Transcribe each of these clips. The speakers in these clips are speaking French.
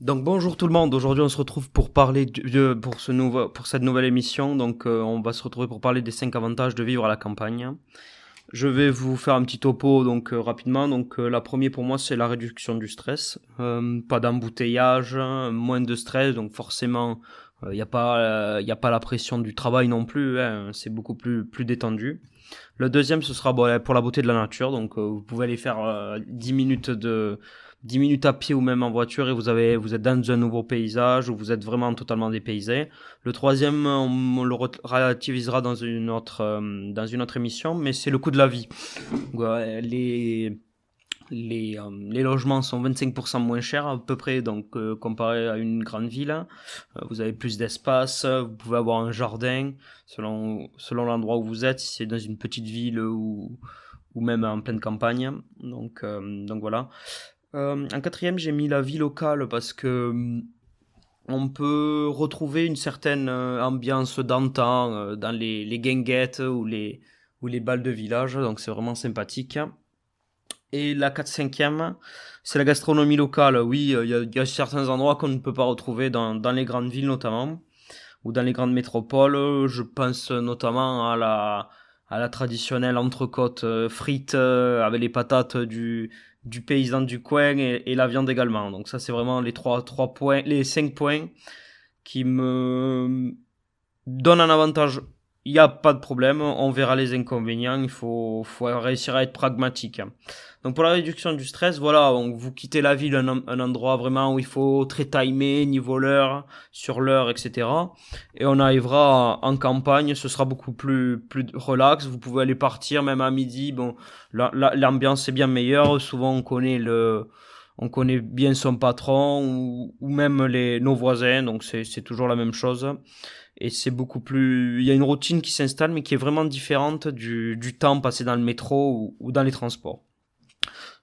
Donc bonjour tout le monde, aujourd'hui on se retrouve pour parler pour cette nouvelle émission. On va se retrouver pour parler des 5 avantages de vivre à la campagne. Je vais vous faire un petit topo rapidement. La première pour moi c'est la réduction du stress. Pas d'embouteillage, moins de stress, donc forcément il y a pas la pression du travail non plus, hein, c'est beaucoup plus détendu. Le deuxième, ce sera pour la beauté de la nature. Vous pouvez aller faire 10 minutes à pied ou même en voiture et vous êtes dans un nouveau paysage où vous êtes vraiment totalement dépaysé. Le troisième, on le relativisera dans une autre émission, mais c'est le coût de la vie. Ouais, les logements sont 25% moins chers à peu près, comparé à une grande ville. Vous avez plus d'espace, vous pouvez avoir un jardin selon l'endroit où vous êtes, si c'est dans une petite ville ou même en pleine campagne. Donc voilà. En quatrième, j'ai mis la vie locale parce que on peut retrouver une certaine ambiance d'antan dans les guinguettes ou les balles de village, donc c'est vraiment sympathique. Et la 4/5e, c'est la gastronomie locale. Oui, il y a certains endroits qu'on ne peut pas retrouver dans les grandes villes notamment, ou dans les grandes métropoles. Je pense notamment à la traditionnelle entrecôte frite avec les patates du paysan du coin et la viande également. Donc ça, c'est vraiment trois points, les 5 points qui me donnent un avantage. Il n'y a pas de problème, on verra les inconvénients, faut réussir à être pragmatique. Donc pour la réduction du stress, voilà, vous quittez la ville, un endroit vraiment où il faut très timer, niveau l'heure, sur l'heure, etc. Et on arrivera en campagne, ce sera beaucoup plus relax, vous pouvez aller partir même à midi, bon, l'ambiance est bien meilleure, souvent on connaît bien son patron ou même nos voisins, donc c'est toujours la même chose. Et c'est beaucoup plus, il y a une routine qui s'installe mais qui est vraiment différente du temps passé dans le métro ou dans les transports.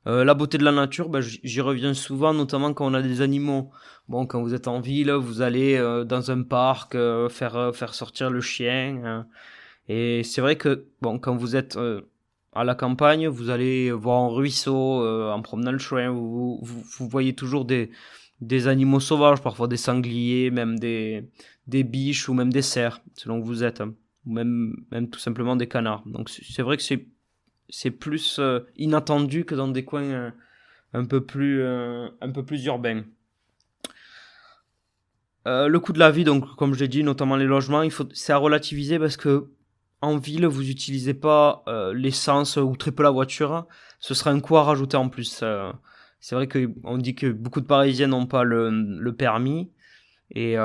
La beauté de la nature, j'y reviens souvent, notamment quand on a des animaux. Bon, quand vous êtes en ville, vous allez dans un parc faire sortir le chien. Et c'est vrai que bon, quand vous êtes à la campagne, vous allez voir un ruisseau en promenant le chien. Vous voyez toujours des animaux sauvages, parfois des sangliers, même des biches ou même des cerfs, selon où vous êtes. Hein. Ou même tout simplement des canards. Donc c'est vrai que c'est plus inattendu que dans des coins un peu plus urbains. Le coût de la vie, donc comme je l'ai dit, notamment les logements, c'est à relativiser parce que en ville, vous utilisez pas l'essence ou très peu la voiture. Ce sera un coût à rajouter en plus. C'est vrai que on dit que beaucoup de Parisiens n'ont pas le permis. Et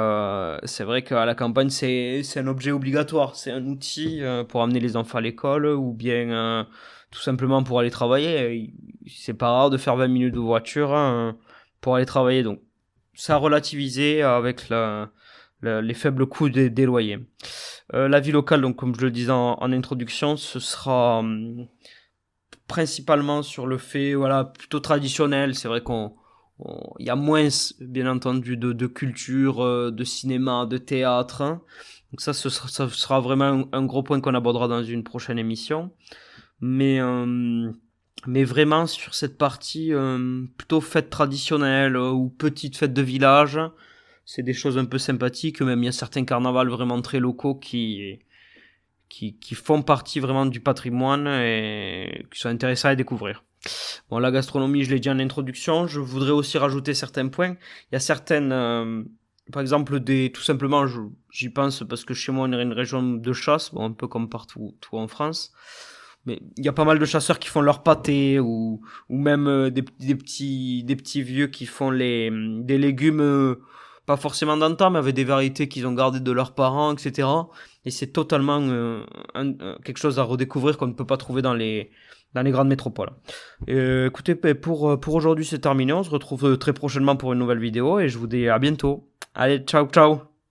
c'est vrai qu'à la campagne, c'est un objet obligatoire. C'est un outil pour amener les enfants à l'école ou bien tout simplement pour aller travailler. Et c'est pas rare de faire 20 minutes de voiture pour aller travailler. Donc, ça a relativisé avec les faibles coûts des loyers. La vie locale, donc comme je le disais en introduction, ce sera principalement sur le fait, voilà, plutôt traditionnel. C'est vrai il y a moins, bien entendu, de culture, de cinéma, de théâtre. Hein. Donc ça sera vraiment un gros point qu'on abordera dans une prochaine émission. Mais, euh, mais vraiment sur cette partie plutôt fête traditionnelle ou petite fête de village, c'est des choses un peu sympathiques. Même il y a certains carnavals vraiment très locaux qui font partie vraiment du patrimoine et qui sont intéressants à découvrir. Bon, la gastronomie, je l'ai dit en introduction. Je voudrais aussi rajouter certains points. Il y a certaines, par exemple, tout simplement, j'y pense parce que chez moi, on est une région de chasse, bon, un peu comme partout tout en France. Mais il y a pas mal de chasseurs qui font leur pâté ou même des petits vieux qui font des légumes, pas forcément d'antan, mais avec des variétés qu'ils ont gardées de leurs parents, etc. Et c'est totalement quelque chose à redécouvrir qu'on ne peut pas trouver dans les grandes métropoles. Écoutez, pour aujourd'hui, c'est terminé. On se retrouve très prochainement pour une nouvelle vidéo et je vous dis à bientôt. Allez, ciao, ciao!